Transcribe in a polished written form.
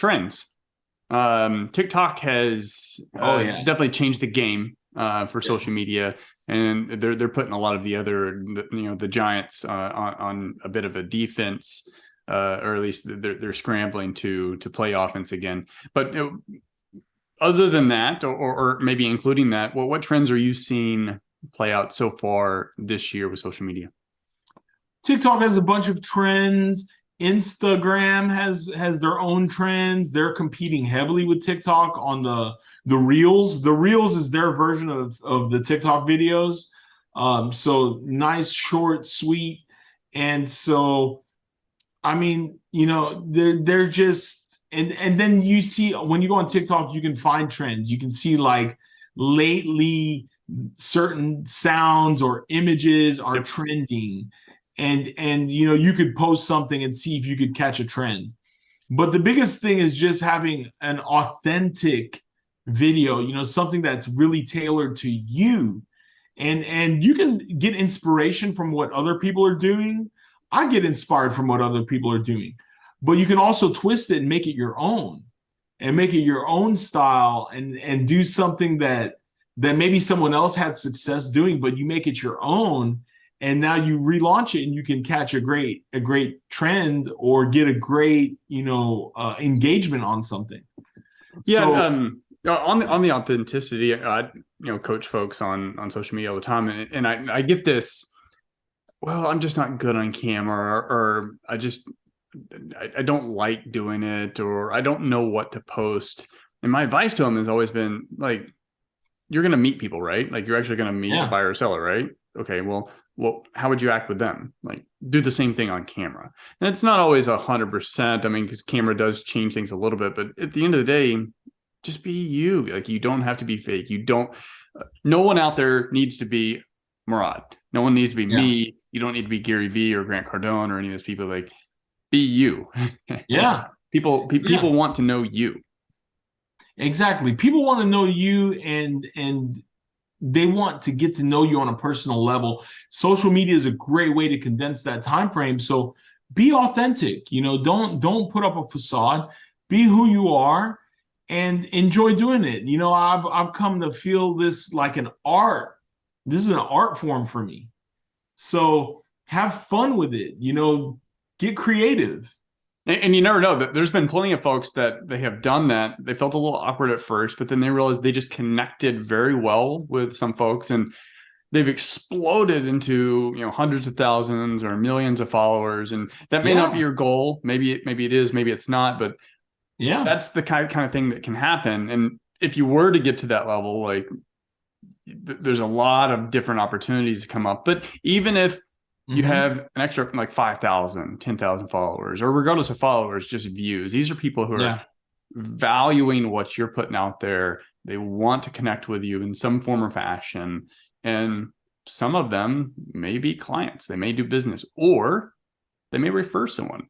trends. TikTok has Oh yeah. definitely changed the game for social media, and they're putting a lot of the other the giants on a bit of a defense, or at least they're scrambling to play offense again. But other than that, or maybe including that, what trends are you seeing play out so far this year with social media? TikTok has a bunch of trends. Instagram has their own trends. They're competing heavily with TikTok on the Reels. The Reels is their version of the TikTok videos. So nice, short, sweet. And so I mean, they're just and then you see when you go on TikTok, you can find trends. You can see like lately certain sounds or images are Yep. trending, and you could post something and see if you could catch a trend. But the biggest thing is just having an authentic video, something that's really tailored to you. And you can get inspiration from what other people are doing. I get inspired from what other people are doing. But you can also twist it and make it your own and make it your own style and do something that maybe someone else had success doing, but you make it your own and now you relaunch it and you can catch a great trend or get a great engagement on something. Yeah, So on the authenticity, I coach folks on social media all the time, and I get this. Well, I'm just not good on camera, or I don't like doing it, or I don't know what to post. And my advice to them has always been like, you're going to meet people, right? Like you're actually going to meet a yeah, buyer or seller, right? Okay, well, how would you act with them? Like do the same thing on camera. And it's not always 100%. I mean, because camera does change things a little bit, but at the end of the day, just be you. Like you don't have to be fake. You don't. No one out there needs to be Murad. No one needs to be yeah, me. You don't need to be Gary Vee or Grant Cardone or any of those people. Like be you. yeah, yeah. People want to know you. Exactly. People want to know you and they want to get to know you on a personal level. Social media is a great way to condense that time frame. So be authentic. Don't put up a facade. Be who you are and enjoy doing it. I've come to feel this like an art. This is an art form for me. So have fun with it. Get creative. And you never know that there's been plenty of folks that they have done that. They felt a little awkward at first, but then they realized they just connected very well with some folks, and they've exploded into hundreds of thousands or millions of followers. And that may not be Yeah. your goal. Maybe it is, maybe it's not, but Yeah. that's the kind of thing that can happen. And if you were to get to that level, like there's a lot of different opportunities to come up. But even if you Hmm. have an extra like 5,000, 10,000 followers, or regardless of followers, just views, these are people who are Yeah. valuing what you're putting out there. They want to connect with you in some form or fashion. And some of them may be clients, they may do business, or they may refer someone.